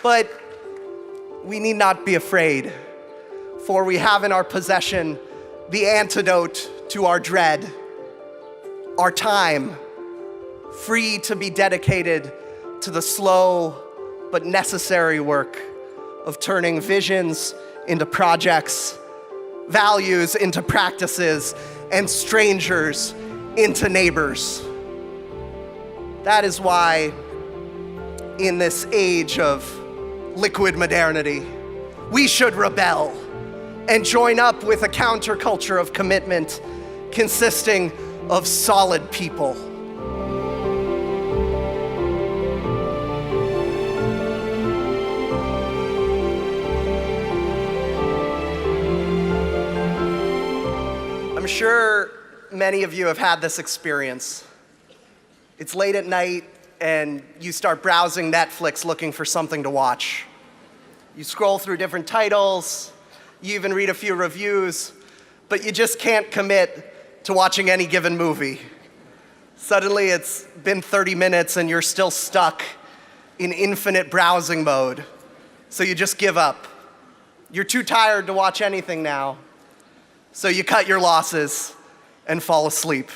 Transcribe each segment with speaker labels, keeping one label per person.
Speaker 1: But we need not be afraid, for we have in our possession the antidote to our dread, our time, free to be dedicated to the slow but necessary work of turning visions into projects, values into practices, and strangers into neighbors. That is why in this age of liquid modernity, we should rebel and join up with a counterculture of commitment consisting of solid people. I'm sure many of you have had this experience. It's late at night and you start browsing Netflix looking for something to watch. You scroll through different titles, you even read a few reviews, but you just can't commit to watching any given movie. Suddenly it's been 30 minutes and you're still stuck in infinite browsing mode, so you just give up. You're too tired to watch anything now, so you cut your losses and fall asleep.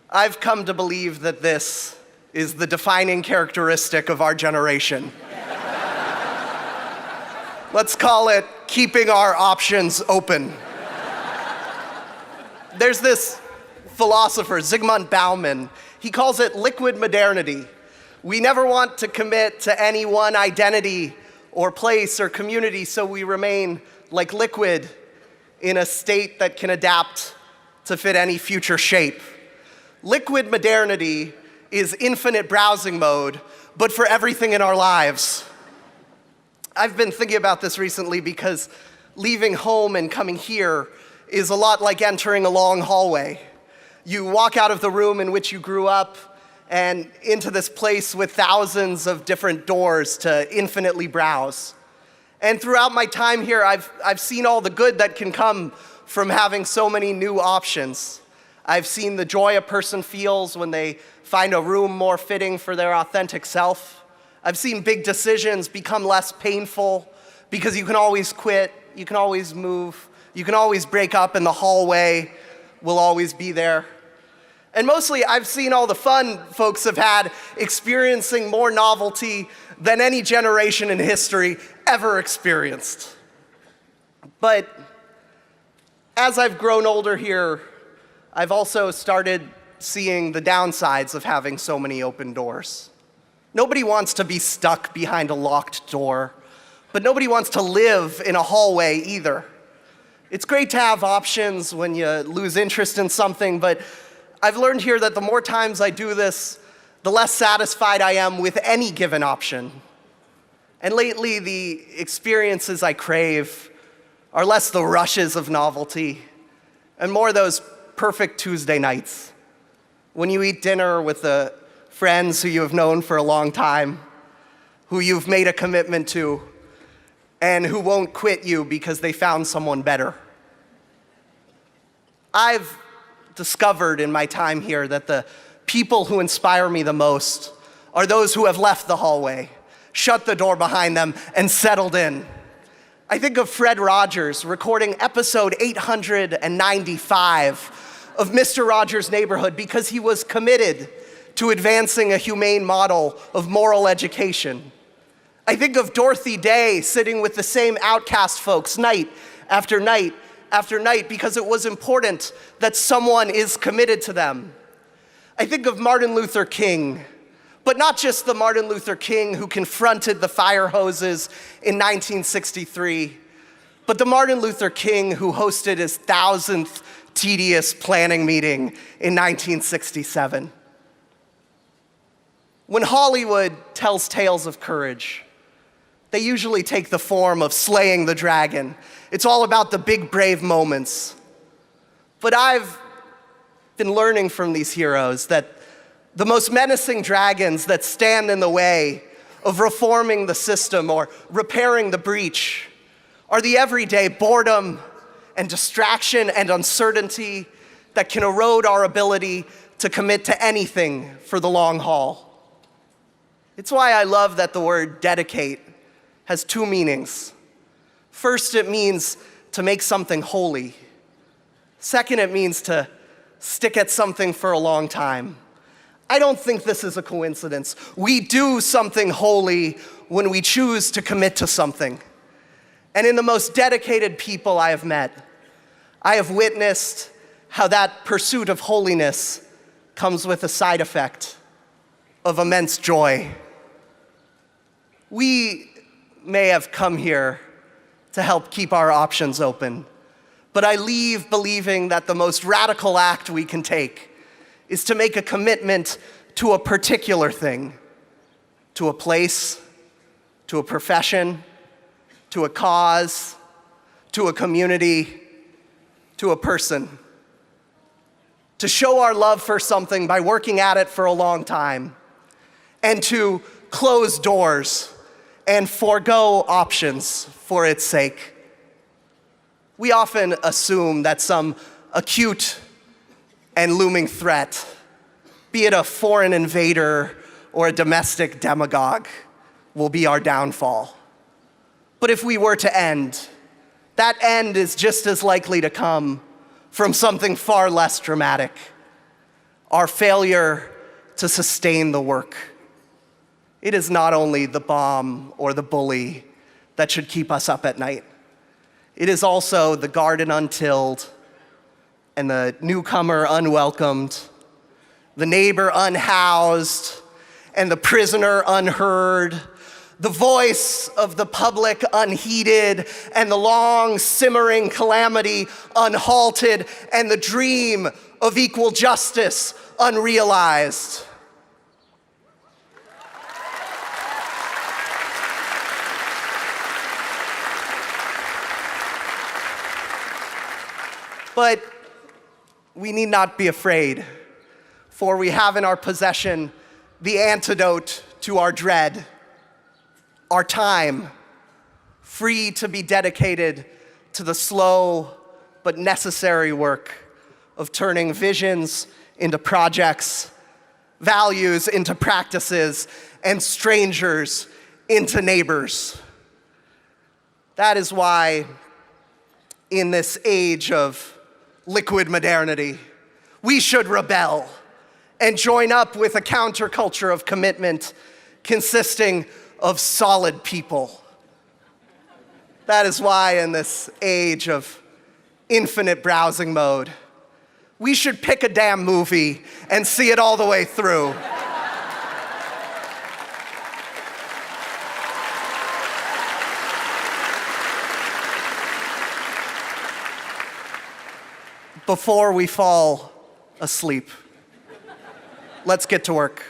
Speaker 1: I've come to believe that this is the defining characteristic of our generation. Let's call it keeping our options open. There's this philosopher, Zygmunt Bauman. He calls it liquid modernity. We never want to commit to any one identity or place or community, so we remain like liquid in a state that can adapt to fit any future shape. Liquid modernity is infinite browsing mode, but for everything in our lives. I've been thinking about this recently because leaving home and coming here is a lot like entering a long hallway. You walk out of the room in which you grew up and into this place with thousands of different doors to infinitely browse. And throughout my time here, I've seen all the good that can come from having so many new options. I've seen the joy a person feels when they find a room more fitting for their authentic self. I've seen big decisions become less painful because you can always quit, you can always move, you can always break up, and the hallway will always be there. And mostly, I've seen all the fun folks have had experiencing more novelty than any generation in history ever experienced. But as I've grown older here, I've also started seeing the downsides of having so many open doors. Nobody wants to be stuck behind a locked door, but nobody wants to live in a hallway either. It's great to have options when you lose interest in something, but I've learned here that the more times I do this, the less satisfied I am with any given option. And lately, the experiences I crave are less the rushes of novelty and more those perfect Tuesday nights when you eat dinner with the friends who you have known for a long time, who you've made a commitment to, and who won't quit you because they found someone better. I've discovered in my time here that the people who inspire me the most are those who have left the hallway, shut the door behind them, and settled in. I think of Fred Rogers recording episode 895 of Mr. Rogers' Neighborhood because he was committed to advancing a humane model of moral education. I think of Dorothy Day sitting with the same outcast folks night after night after night because it was important that someone is committed to them. I think of Martin Luther King, but not just the Martin Luther King who confronted the fire hoses in 1963, but the Martin Luther King who hosted his 1,000th tedious planning meeting in 1967. When Hollywood tells tales of courage, they usually take the form of slaying the dragon. It's all about the big, brave moments. But I've been learning from these heroes that the most menacing dragons that stand in the way of reforming the system or repairing the breach are the everyday boredom and distraction and uncertainty that can erode our ability to commit to anything for the long haul. It's why I love that the word dedicate has two meanings. First, it means to make something holy. Second, it means to stick at something for a long time. I don't think this is a coincidence. We do something holy when we choose to commit to something. And in the most dedicated people I have met, I have witnessed how that pursuit of holiness comes with a side effect of immense joy. We may have come here to help keep our options open, but I leave believing that the most radical act we can take is to make a commitment to a particular thing, to a place, to a profession, to a cause, to a community, to a person. To show our love for something by working at it for a long time, and to close doors and forego options for its sake. We often assume that some acute and looming threat, be it a foreign invader or a domestic demagogue, will be our downfall. But if we were to end, that end is just as likely to come from something far less dramatic: our failure to sustain the work. It is not only the bomb or the bully that should keep us up at night. It is also the garden untilled and the newcomer unwelcomed, the neighbor unhoused and the prisoner unheard, the voice of the public unheeded, and the long simmering calamity unhalted, and the dream of equal justice unrealized. But we need not be afraid, for we have in our possession the antidote to our dread: our time, free to be dedicated to the slow but necessary work of turning visions into projects, values into practices, and strangers into neighbors. That is why, in this age of liquid modernity, we should rebel and join up with a counterculture of commitment consisting of solid people. That is why, in this age of infinite browsing mode, we should pick a damn movie and see it all the way through. Before we fall asleep, let's get to work.